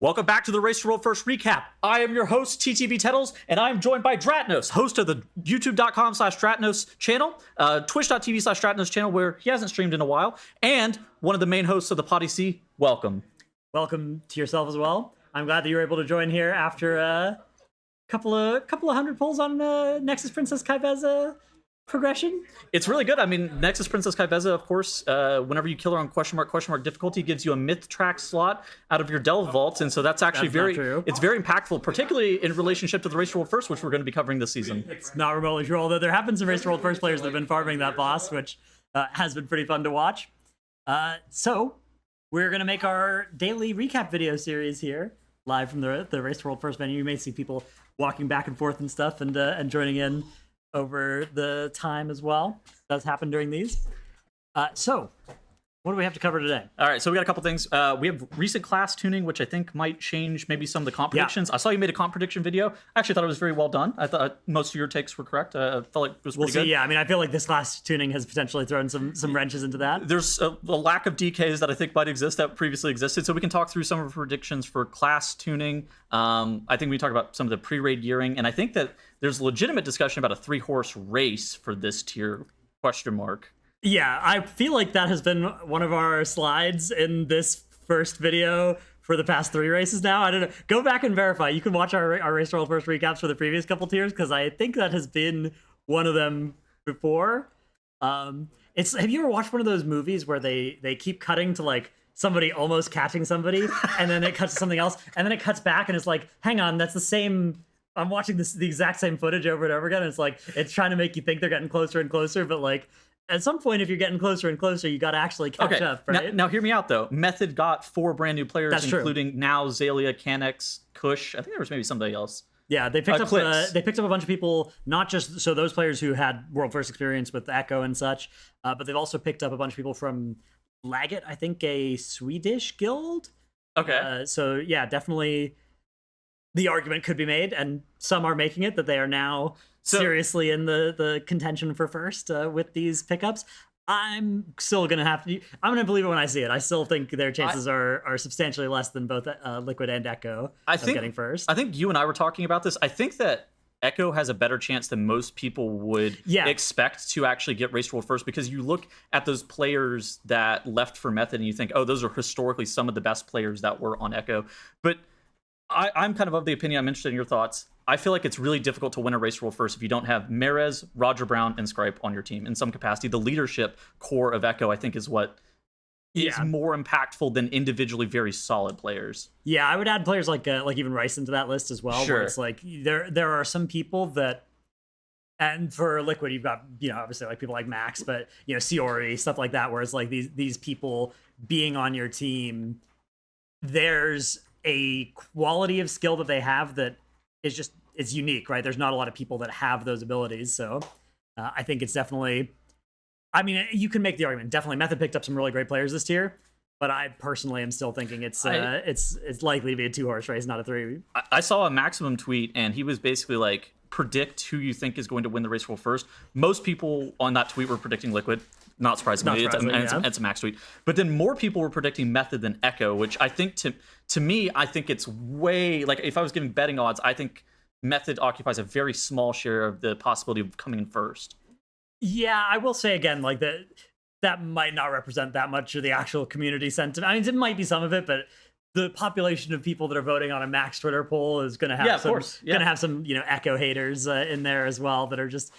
Welcome back to the Race to World First Recap. I am your host, TTV Tettles, and I am joined by Dratnos, host of the youtube.com/Dratnos channel, twitch.tv/Dratnos channel, where he hasn't streamed in a while, and one of the main hosts of the Potty C. Welcome. Welcome to yourself as well. I'm glad that you were able to join here after a couple of hundred pulls on Nexus Princess Kaiveza progression. It's really good. I mean, Nexus Princess Kaiveza, of course, whenever you kill her on question mark difficulty, gives you a myth track slot out of your Delve vaults, and so that's actually it's very impactful, particularly in relationship to the Race to World First, which we're going to be covering this season. It's not remotely true, although there have been some Race to World First players that have been farming that boss, which has been pretty fun to watch. So we're going to make our daily recap video series here, live from the Race to World First venue. You may see people walking back and forth and stuff, and joining in over the time as well. Does happen during these. So what do we have to cover today? All right, so we got a couple things. We have recent class tuning, which I think might change maybe some of the comp predictions. I saw you made a comp prediction video. I actually thought it was very well done. I thought most of your takes were correct. I felt like it was pretty good. Yeah, I mean, I feel like this class tuning has potentially thrown some wrenches into that. There's a lack of DKs that I think might exist that previously existed, so we can talk through some of the predictions for class tuning. I think we talk about some of the pre-raid gearing, and I think that there's legitimate discussion about a 3-horse race for this tier, question mark. Yeah, I feel like that has been one of our slides in this first video for the past 3 races now. I don't know. Go back and verify. You can watch our Race to World First recaps for the previous couple tiers, because I think that has been one of them before. Have you ever watched one of those movies where they keep cutting to like somebody almost catching somebody, and then it cuts to something else, and then it cuts back, and it's like, hang on, that's the same. I'm watching the exact same footage over and over again. And it's like, it's trying to make you think they're getting closer and closer, but like, at some point, if you're getting closer and closer, you got to actually catch up, right? Now, hear me out, though. Method got 4 brand new players, That's including now Zalia, Canex, Kush. I think there was maybe somebody else. Yeah, they picked up a bunch of people, not just so those players who had world first experience with Echo and such, but they've also picked up a bunch of people from Laget, I think a Swedish guild. Okay. So yeah, definitely the argument could be made, and some are making it, that they are now seriously in the contention for first with these pickups. I'm still gonna I'm gonna believe it when I see it. I still think their chances are substantially less than both Liquid and Echo of getting first. I think you and I were talking about this. I think that Echo has a better chance than most people would expect to actually get Race to World First, because you look at those players that left for Method and you think, oh, those are historically some of the best players that were on Echo. But I'm kind of the opinion, I'm interested in your thoughts. I feel like it's really difficult to win a Race to World First if you don't have Merez, Roger Brown, and Scripe on your team in some capacity. The leadership core of Echo, I think, is what is more impactful than individually very solid players. Yeah, I would add players like even Rice into that list as well. Sure. Where it's like there are some people that, and for Liquid, you've got, obviously like people like Max, but Siori, stuff like that, where it's like these people being on your team, there's a quality of skill that they have that is just, it's unique, right? There's not a lot of people that have those abilities. So I think it's definitely, I mean, you can make the argument. Definitely Method picked up some really great players this year, but I personally am still thinking it's likely to be a 2-horse race, not a 3. I saw a Maximum tweet, and he was basically like, predict who you think is going to win the Race World First. Most people on that tweet were predicting Liquid. Not surprisingly, it's a Max tweet. But then more people were predicting Method than Echo, which I think to me, I think it's way, like, if I was giving betting odds, I think Method occupies a very small share of the possibility of coming in first. Yeah, I will say again, like that might not represent that much of the actual community sentiment. I mean, it might be some of it, but the population of people that are voting on a Max Twitter poll is going to have gonna have some Echo haters in there as well that are just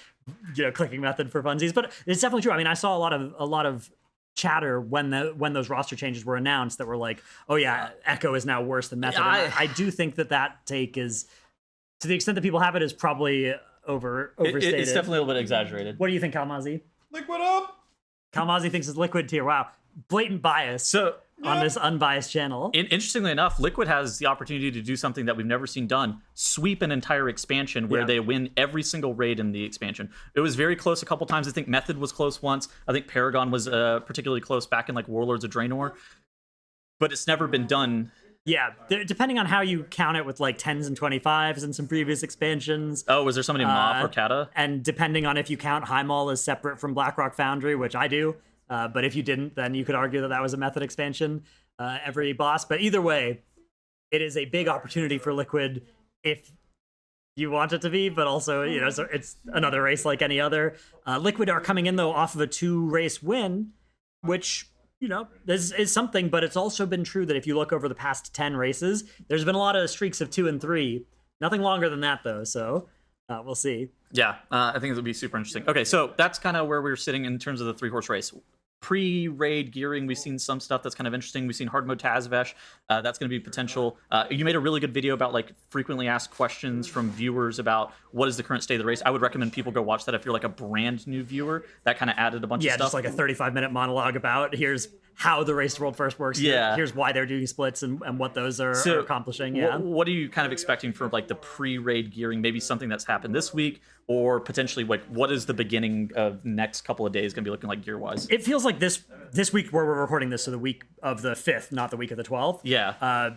clicking Method for funsies. But it's definitely true. I mean, I saw a lot of chatter when those roster changes were announced that were like, oh yeah, Echo is now worse than Method. I do think that take is, to the extent that people have it, is probably overstated. It's definitely a little bit exaggerated. What do you think, Kalmazi? Liquid up! Kalmazi thinks it's Liquid tier. Wow. Blatant bias on this unbiased channel. Interestingly enough, Liquid has the opportunity to do something that we've never seen done: sweep an entire expansion where they win every single raid in the expansion. It was very close a couple times. I think Method was close once. I think Paragon was particularly close back in like Warlords of Draenor. But it's never been done. Yeah, depending on how you count it, with like 10s and 25s in some previous expansions. Oh, was there somebody in Mop or Kata? And depending on if you count Highmall as separate from Blackrock Foundry, which I do. But if you didn't, then you could argue that was a Method expansion, every boss. But either way, it is a big opportunity for Liquid if you want it to be, but also, you know, so it's another race like any other. Liquid are coming in, though, off of a 2-race win, which, you know, is something, but it's also been true that if you look over the past 10 races, there's been a lot of streaks of 2 and 3. Nothing longer than that, though, so we'll see. Yeah, I think it'll be super interesting. Okay, so that's kind of where we're sitting in terms of the 3-horse race. Pre-raid gearing, we've seen some stuff that's kind of interesting. We've seen Hardmode Tazavesh. That's going to be potential. You made a really good video about like frequently asked questions from viewers about what is the current state of the race. I would recommend people go watch that if you're like a brand new viewer. That kind of added a bunch of stuff. Yeah, just like a 35-minute monologue about here's how the Race to World First works. Yeah. Here's why they're doing splits and what those are accomplishing. Yeah. What are you kind of expecting for like the pre-raid gearing? Maybe something that's happened this week, or potentially like what is the beginning of next couple of days going to be looking like gear-wise? It feels like this week where we're recording this, so the week of the 5th, not the week of the 12th. Yeah.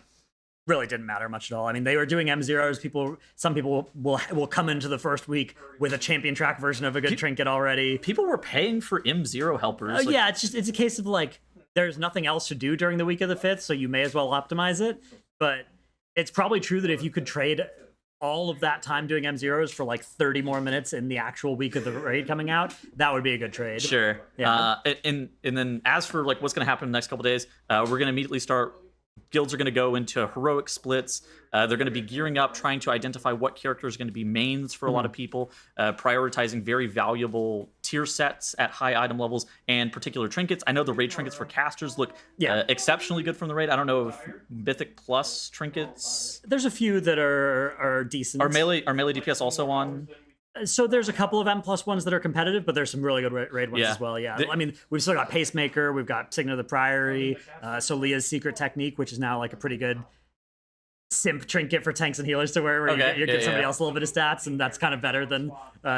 Really didn't matter much at all. I mean, they were doing M0s. Some people will come into the first week with a champion track version of a good trinket already. People were paying for M0 helpers. Yeah, it's a case of like there's nothing else to do during the week of the 5th, so you may as well optimize it. But it's probably true that if you could trade all of that time doing M0s for like 30 more minutes in the actual week of the raid coming out, that would be a good trade. Sure. Yeah. And then as for like what's going to happen in the next couple of days, we're going to immediately start. Guilds are going to go into heroic splits. They're going to be gearing up, trying to identify what characters are going to be mains for a lot of people, prioritizing very valuable tier sets at high item levels and particular trinkets. I know the raid trinkets for casters look exceptionally good from the raid. I don't know if Mythic Plus trinkets. There's a few that are decent. Are melee DPS also on? So there's a couple of M+ ones that are competitive, but there's some really good raid ones as well. Yeah, I mean, we've still got Pacemaker, we've got Signet of the Priory, Solia's Secret Technique, which is now like a pretty good simp trinket for tanks and healers to wear, where you give somebody else a little bit of stats, and that's kind of better than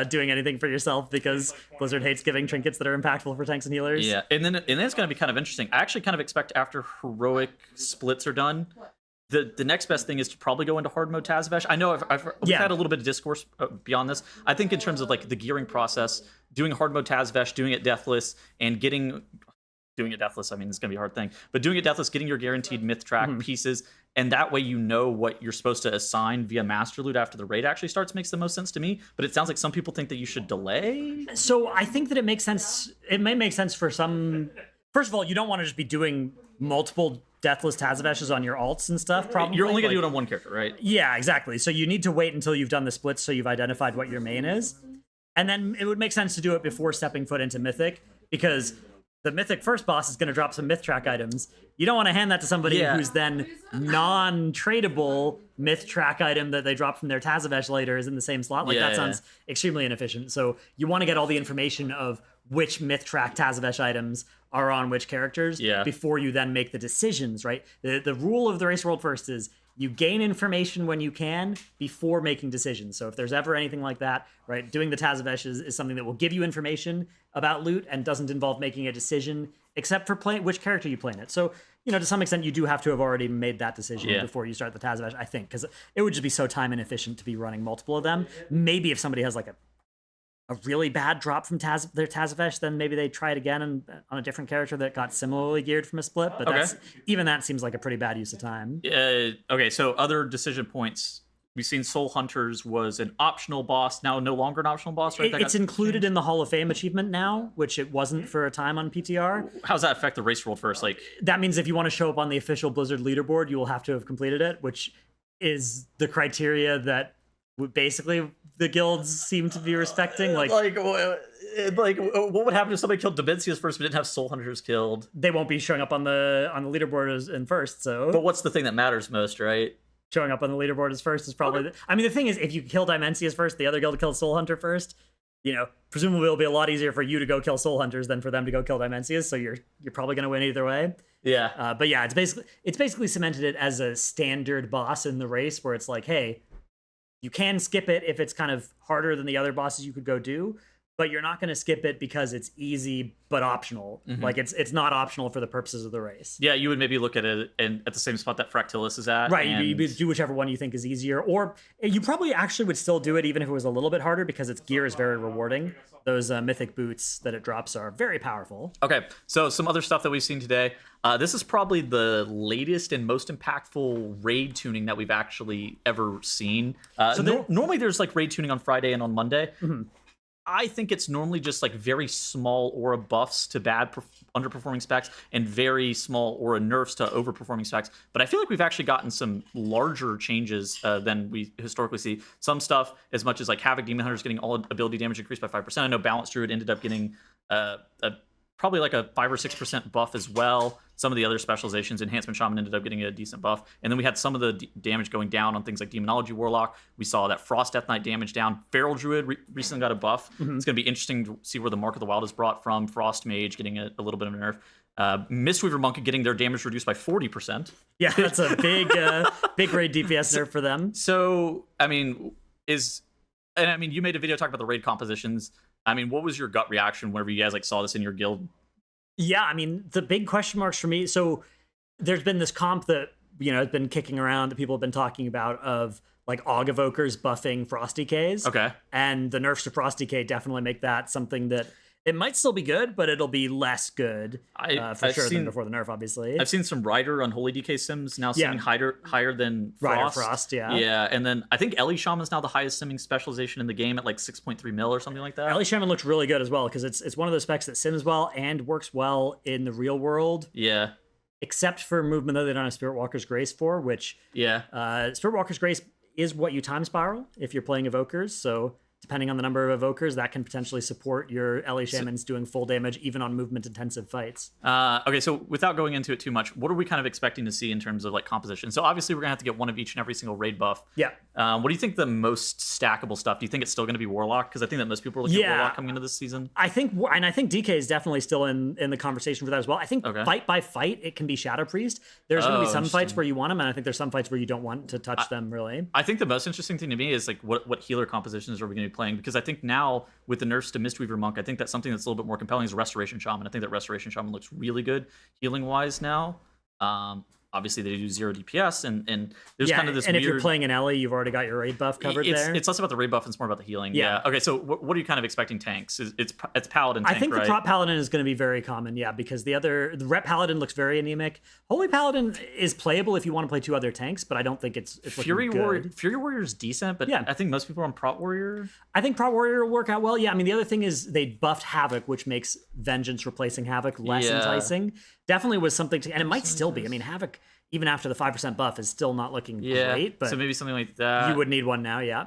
doing anything for yourself, because Blizzard hates giving trinkets that are impactful for tanks and healers. Yeah, and then it's going to be kind of interesting. I actually kind of expect after heroic splits are done, the next best thing is to probably go into Hardmode Tazavesh. I know we've had a little bit of discourse beyond this. I think in terms of like the gearing process, doing Hardmode Tazavesh, doing it Deathless, and doing it Deathless, I mean, it's going to be a hard thing. But doing it Deathless, getting your guaranteed myth track pieces, and that way you know what you're supposed to assign via Master Loot after the raid actually starts makes the most sense to me. But it sounds like some people think that you should delay. So I think that it makes sense. It may make sense for some. First of all, you don't want to just be doing multiple Deathless Tazaveshes on your alts and stuff, probably. You're only going to do it on one character, right? Yeah, exactly. So you need to wait until you've done the splits so you've identified what your main is. And then it would make sense to do it before stepping foot into Mythic, because the Mythic first boss is going to drop some myth track items. You don't want to hand that to somebody who's then non-tradable myth track item that they drop from their Tazavesh later is in the same slot. Like that sounds extremely inefficient. So you want to get all the information of which myth track Tazavesh items are on which characters before you then make the decisions, right? The rule of the Race World First is you gain information when you can before making decisions. So if there's ever anything like that, right, doing the Tazavesh is something that will give you information about loot and doesn't involve making a decision, except for which character you play in it. So, you know, to some extent, you do have to have already made that decision before you start the Tazavesh, I think, because it would just be so time inefficient to be running multiple of them. Maybe if somebody has like a really bad drop from their Tazavesh, then maybe they try it again on a different character that got similarly geared from a split. But even that seems like a pretty bad use of time. Okay, so other decision points. We've seen Soul Hunters was an optional boss, now no longer an optional boss, right? It's included in the Hall of Fame achievement now, which it wasn't for a time on PTR. How does that affect the Race World First? Like, that means if you want to show up on the official Blizzard leaderboard, you will have to have completed it, which is the criteria that basically the guilds seem to be respecting. Like what would happen if somebody killed Demencius first but didn't have Soul Hunters killed? They won't be showing up on the leaderboard as in first. So, but what's the thing that matters most, right? Showing up on the leaderboard as first is probably. I mean, the thing is, if you kill Dimensius first, the other guild killed Soul Hunter first. You know, presumably it'll be a lot easier for you to go kill Soul Hunters than for them to go kill Dimensius. So you're probably going to win either way. Yeah. But yeah, it's basically cemented it as a standard boss in the race, where it's like, hey, you can skip it if it's kind of harder than the other bosses you could go do, but you're not going to skip it because it's easy but optional. Like it's not optional for the purposes of the race. Yeah, you would maybe look at it and at the same spot that Fractilis is at. Right, and... you do whichever one you think is easier, or you probably actually would still do it even if it was a little bit harder because its gear is very rewarding. Those mythic boots that it drops are very powerful. Okay, so some other stuff that we've seen today. This is probably the latest and most impactful raid tuning that we've actually ever seen. Normally there's like raid tuning on Friday and on Monday. I think it's normally just like very small aura buffs to bad underperforming specs and very small aura nerfs to overperforming specs. But I feel like we've actually gotten some larger changes than we historically see. Some stuff as much as like Havoc Demon Hunter's getting all ability damage increased by 5%. I know Balance Druid ended up getting probably like a 5 or 6% buff as well. Some of the other specializations, Enhancement Shaman ended up getting a decent buff. And then we had some of the damage going down on things like Demonology Warlock. We saw that Frost Death Knight damage down. Feral Druid recently got a buff. It's going to be interesting to see where the Mark of the Wild is brought from. Frost Mage getting a little bit of a nerf. Mistweaver Monk getting their damage reduced by 40%. Yeah, that's a big raid DPS nerf for them. So, I mean, you made a video talking about the raid compositions. I mean, what was your gut reaction whenever you guys like saw this in your guild? Yeah, I mean, the big question marks for me. So there's been this comp that, has been kicking around that people have been talking about of like Og Evokers buffing Frost DKs. Okay. And the nerfs to Frost DK definitely make that something that it might still be good, but it'll be less good than before the nerf, obviously. I've seen some Rider Unholy DK sims now simming higher than Frost. Rider Frost, yeah. Yeah, and then I think Ellie Shaman's now the highest simming specialization in the game at like 6.3 mil or something like that. Ellie Shaman looks really good as well because it's one of those specs that sims well and works well in the real world. Yeah. Except for movement that they don't have Spirit Walker's Grace for, which Spirit Walker's Grace is what you time spiral if you're playing Evokers, so depending on the number of Evokers, that can potentially support your Ellie Shamans doing full damage even on movement-intensive fights. Okay, so without going into it too much, what are we kind of expecting to see in terms of like composition? So obviously we're going to have to get one of each and every single raid buff. Yeah. What do you think the most stackable stuff? Do you think it's still going to be Warlock? Because I think that most people are looking at Warlock coming into this season. I think DK is definitely still in the conversation for that as well. I think fight by fight, it can be Shadow Priest. There's going to be some fights where you want him, and I think there's some fights where you don't want to touch them, really. I think the most interesting thing to me is like what healer compositions are we going to be playing? Because I think now with the nerfs to Mistweaver Monk, I think that's something that's a little bit more compelling is Restoration Shaman. I think that Restoration Shaman looks really good healing wise now. Obviously they do 0 DPS and there's kind of this if you're playing an Ellie, you've already got your raid buff covered there. It's less about the raid buff and it's more about the healing. Yeah. Okay, so what are you kind of expecting tanks? It's Paladin tank, I think right? the Prop Paladin is going to be very common, because the Rep Paladin looks very anemic. Holy Paladin is playable if you want to play 2 other tanks, but I don't think it's Fury looking Warrior. good. Fury Warrior is decent, but I think most people are on Prop Warrior. I think Prop Warrior will work out well. Yeah, I mean, the other thing is they buffed Havoc, which makes Vengeance replacing Havoc less enticing. Definitely was something to, and it might still be. I mean, Havoc, even after the 5% buff, is still not looking great. But so maybe something like that. You would need one now, yeah.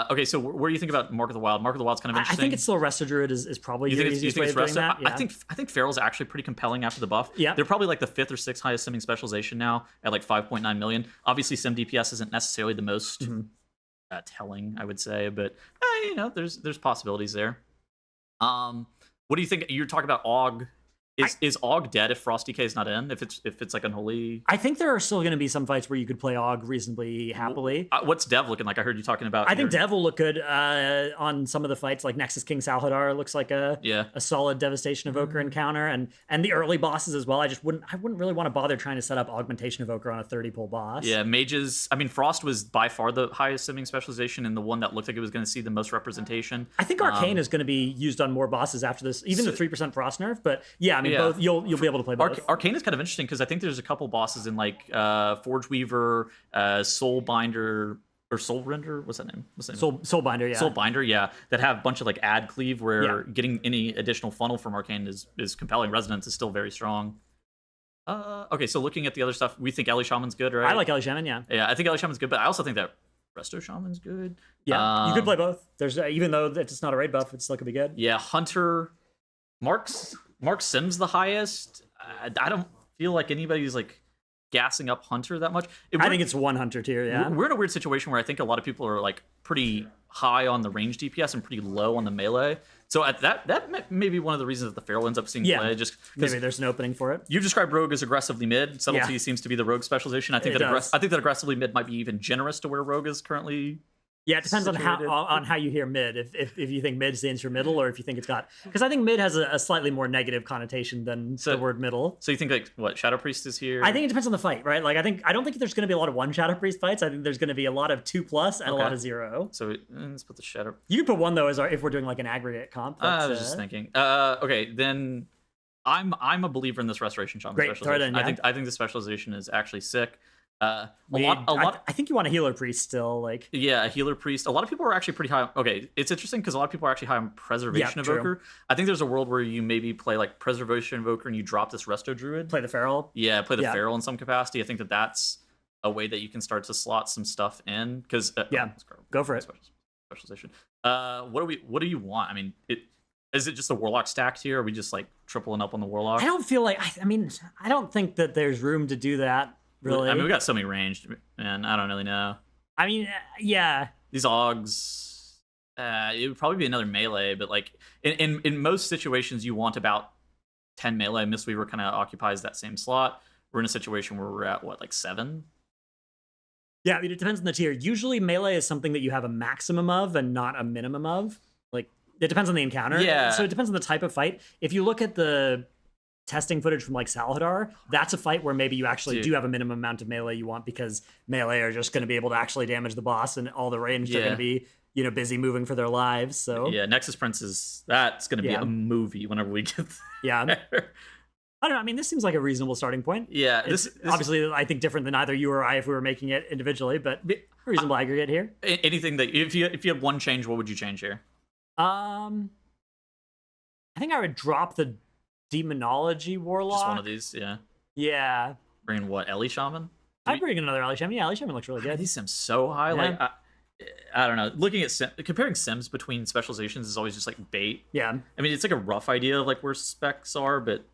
Okay, so where do you think about Mark of the Wild? Mark of the Wild's kind of interesting. I think it's still Resto Druid is probably your easiest way of doing that. I think Feral's actually pretty compelling after the buff. Yeah. They're probably like the 5th or 6th highest simming specialization now at like 5.9 million. Obviously, sim DPS isn't necessarily the most telling, I would say, but there's possibilities there. What do you think? You're talking about Og. Is Og dead if Frost DK is not in? If it's like Unholy? I think there are still going to be some fights where you could play Og reasonably happily. What's Dev looking like? I heard you talking about. I think Dev will look good on some of the fights. Like Nexus King Salhadar looks like a solid Devastation Evoker encounter, and the early bosses as well. I wouldn't really want to bother trying to set up Augmentation Evoker on a 30-pull boss. Yeah, mages. I mean, Frost was by far the highest simming specialization and the one that looked like it was going to see the most representation. I think Arcane is going to be used on more bosses after this, even the 3% Frost nerf. But I mean, both you'll be able to play both. Arcane is kind of interesting because I think there's a couple bosses in like Forge Weaver, Soulbinder, or Soulrender. What's that name? Soulbinder, yeah. Soulbinder, yeah. That have a bunch of like ad cleave where getting any additional funnel from Arcane is compelling. Resonance is still very strong. Okay, so looking at the other stuff, we think Ellie Shaman's good, right? I like Ellie Shaman, yeah. Yeah, I think Ellie Shaman's good, but I also think that Resto Shaman's good. Yeah, you could play both. There's even though it's not a raid buff, it still could be good. Yeah, Hunter, Mark Sims the highest. I don't feel like anybody's like gassing up Hunter that much. I think it's 1 Hunter tier, yeah. We're in a weird situation where I think a lot of people are like pretty high on the range DPS and pretty low on the melee. So at that may be one of the reasons that the Feral ends up seeing play. Just maybe there's an opening for it. You've described Rogue as aggressively mid. Subtlety seems to be the Rogue specialization. I think that aggressively mid might be even generous to where Rogue is currently. Yeah, it depends on how you hear mid. If you think mid stands for middle, or if you think it's got, because I think mid has a slightly more negative connotation than the word middle. So you think like what Shadow Priest is here? I think it depends on the fight, right? Like I don't think there's going to be a lot of one Shadow Priest fights. I think there's going to be a lot of 2+ and a lot of 0. So let's put the Shadow. You can put 1 though, if we're doing like an aggregate comp. I was just thinking. Okay, then I'm a believer in this Restoration Shaman specialization. I think the specialization is actually sick. I think you want a healer priest still, like a healer priest. A lot of people are actually pretty high. Okay, it's interesting because a lot of people are actually high on Preservation Evoker. True. I think there's a world where you maybe play like Preservation Evoker and you drop this Resto Druid. Play the Feral. Yeah, play the Feral in some capacity. I think that's a way that you can start to slot some stuff in because go for it. Specialization. What do you want? I mean, is it just a Warlock stacked here? Or are we just like tripling up on the Warlock? I don't feel like. I don't think that there's room to do that. Really? I mean, we got so many ranged, and I don't really know. I mean, yeah. These Augs, it would probably be another melee, but like in most situations, you want about 10 melee. Mistweaver kind of occupies that same slot. We're in a situation where we're at what, like 7? Yeah, I mean, it depends on the tier. Usually, melee is something that you have a maximum of and not a minimum of. Like, it depends on the encounter. Yeah. So it depends on the type of fight. If you look at the testing footage from like Salhadar, that's a fight where maybe you actually do have a minimum amount of melee you want, because melee are just going to be able to actually damage the boss, and all the ranged are going to be busy moving for their lives. So Nexus Prince that's going to be a movie whenever we get there. I don't know. I mean, this seems like a reasonable starting point. Yeah, this obviously I think different than either you or I if we were making it individually, but reasonable aggregate here. Anything that if you had one change, what would you change here? I think I would drop the Demonology Warlock. Just one of these, Yeah. Bring in what, Ellie Shaman? I'd bring another Ellie Shaman. Yeah, Ellie Shaman looks really good. These sims so high. Yeah. Like, I don't know. Looking at comparing sims between specializations is always just like bait. Yeah. I mean, it's like a rough idea of like where specs are, but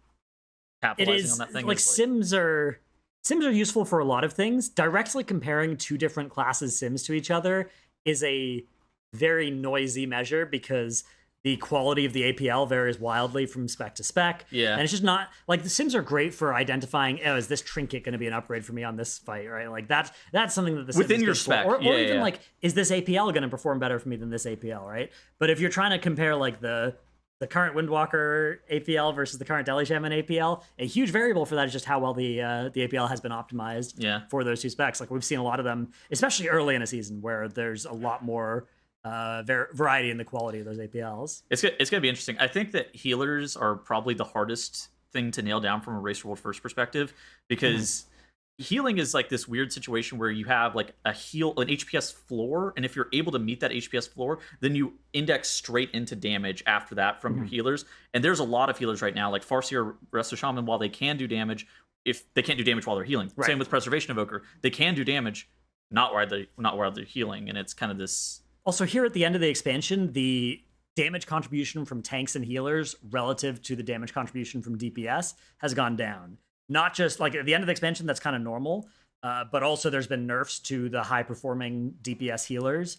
capitalizing on that thing. Like sims are useful for a lot of things. Directly comparing 2 different classes sims to each other is a very noisy measure, because the quality of the APL varies wildly from spec to spec. Yeah. And it's just not, like, the sims are great for identifying, is this trinket going to be an upgrade for me on this fight, right? Like, that's something that the sims within your spec. Or even like, is this APL going to perform better for me than this APL, right? But if you're trying to compare, like, the current Windwalker APL versus the current Ellie Shaman APL, a huge variable for that is just how well the APL has been optimized for those 2 specs. Like, we've seen a lot of them, especially early in a season, where there's a lot more variety in the quality of those APLs. It's going to be interesting. I think that healers are probably the hardest thing to nail down from a Race World First perspective, because healing is like this weird situation where you have like an HPS floor, and if you're able to meet that HPS floor, then you index straight into damage after that from your healers. And there's a lot of healers right now, like Farseer, Resto Shaman, while they can do damage, if they can't do damage while they're healing. Right. Same with Preservation Evoker. They can do damage, not while they're healing, and it's kind of this. Also, here at the end of the expansion, the damage contribution from tanks and healers relative to the damage contribution from DPS has gone down. Not just, like, at the end of the expansion, that's kind of normal, but also there's been nerfs to the high-performing DPS healers,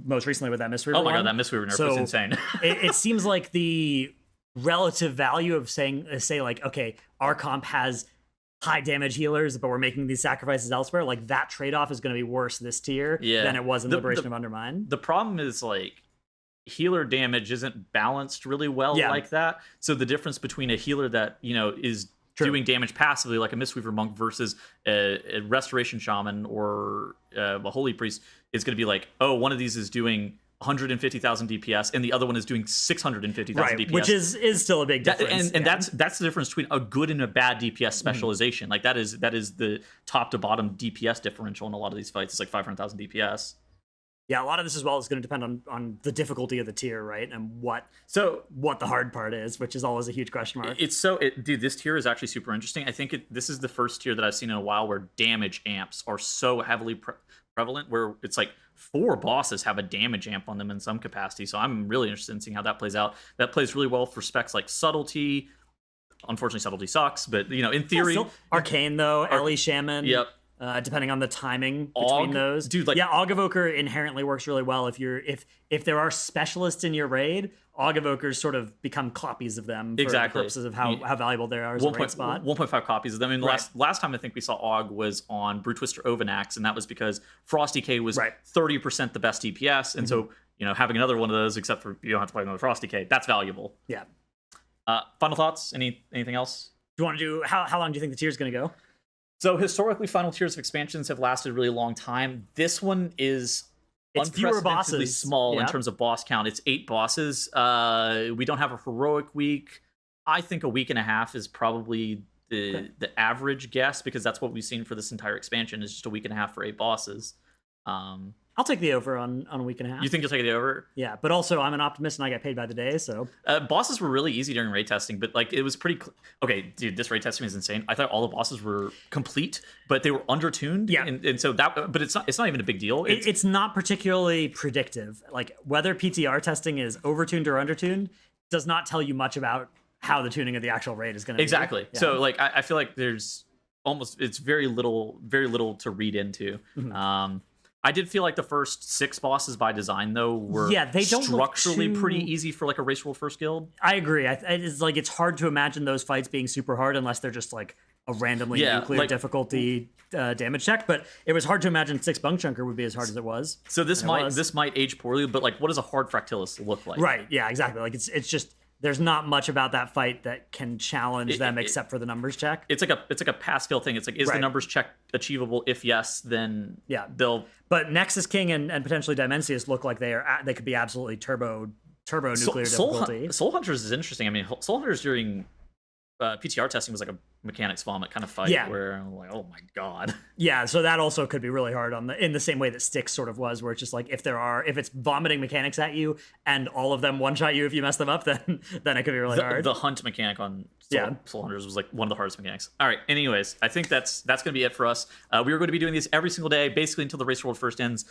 most recently with that Mistweaver. Oh my god, that Mistweaver nerf was insane. it seems like the relative value of say, like, okay, our comp has high damage healers, but we're making these sacrifices elsewhere, like, that trade-off is going to be worse this tier than it was in Liberation of Undermine. The problem is, like, healer damage isn't balanced really well like that. So the difference between a healer that, is doing damage passively, like a Mistweaver Monk, versus a Restoration Shaman or a Holy Priest, is going to be like, oh, one of these is doing 150,000 DPS, and the other one is doing 650,000 DPS, which is still a big difference. And that's the difference between a good and a bad DPS specialization. Like that is the top to bottom DPS differential in a lot of these fights. It's like 500,000 DPS. Yeah, a lot of this as well is going to depend on the difficulty of the tier, right, and what the hard part is, which is always a huge question mark. Dude, this tier is actually super interesting. I think this is the first tier that I've seen in a while where damage amps are so heavily prevalent, where it's like 4 bosses have a damage amp on them in some capacity. So I'm really interested in seeing how that plays out. That plays really well for specs like Subtlety. Unfortunately, Subtlety sucks, but in theory, Arcane though, Ellie Shaman. Yep. depending on the timing between those. Dude, like, yeah, Aug Evoker inherently works really well if there are specialists in your raid. Aug Evokers sort of become copies of them for the purposes of how valuable they are as a raid spot. 1.5 copies of them. And last time I think we saw Aug was on Brute Twister Ovanax, and that was because Frost Decay was 30% the best DPS, and so having another one of those, except for you don't have to play another Frost Decay, that's valuable. Yeah. Final thoughts? Anything else? Do you want to do how long do you think the tier's going to go? So historically, final tiers of expansions have lasted a really long time. This one is unprecedentedly small in terms of boss count. It's 8 bosses. We don't have a heroic week. I think a week and a half is probably the average guess, because that's what we've seen for this entire expansion, is just a week and a half for 8 bosses. I'll take the over on a week and a half. You think you'll take the over? Yeah, but also I'm an optimist and I get paid by the day, so. Bosses were really easy during raid testing, but like it was pretty. Okay, dude, this raid testing is insane. I thought all the bosses were complete, but they were undertuned. Yeah, and so that, but it's not even a big deal. It's not particularly predictive. Like whether PTR testing is overtuned or undertuned does not tell you much about how the tuning of the actual raid is going to be. Exactly. Yeah. So like I feel like it's very little to read into. I did feel like the first 6 bosses by design, though, were they don't structurally pretty easy for like a race world first guild. I agree. It's hard to imagine those fights being super hard unless they're just like a randomly nuclear difficulty damage check. But it was hard to imagine 6 Bunk Chunker would be as hard as it was. So this might age poorly, but like, what does a hard Fractilis look like? Right. Yeah. Exactly. Like it's just. There's not much about that fight that can challenge them except for the numbers check. It's like a pass fail thing. It's like, is the numbers check achievable? If yes, then they'll. But Nexus King and potentially Dimensius look like they could be absolutely turbo nuclear difficulty. Soul Hunters is interesting. I mean, Soul Hunters during PTR testing was like a mechanics vomit kind of fight where I'm like, oh my god. Yeah, so that also could be really hard in the same way that Styx sort of was, where it's just like if it's vomiting mechanics at you and all of them one-shot you if you mess them up, then it could be really hard. The hunt mechanic on Soul Hunters was like one of the hardest mechanics. All right, anyways, I think that's gonna be it for us. We are going to be doing these every single day, basically until the Race World first ends.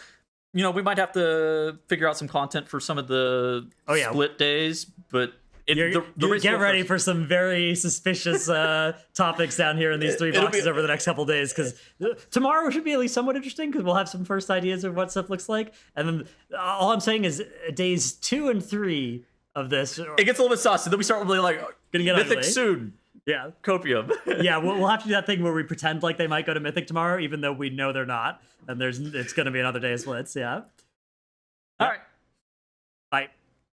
We might have to figure out some content for some of the split days, but get ready for some very suspicious topics down here in these 3 boxes over the next couple days, because tomorrow should be at least somewhat interesting because we'll have some first ideas of what stuff looks like. And then all I'm saying is days 2 and 3 of this. It gets a little bit saucy. Then we start really like, gonna get Mythic ugly. Soon. Yeah. Copium. Yeah, we'll have to do that thing where we pretend like they might go to Mythic tomorrow, even though we know they're not. And it's going to be another day of splits. Yeah. All right. Bye.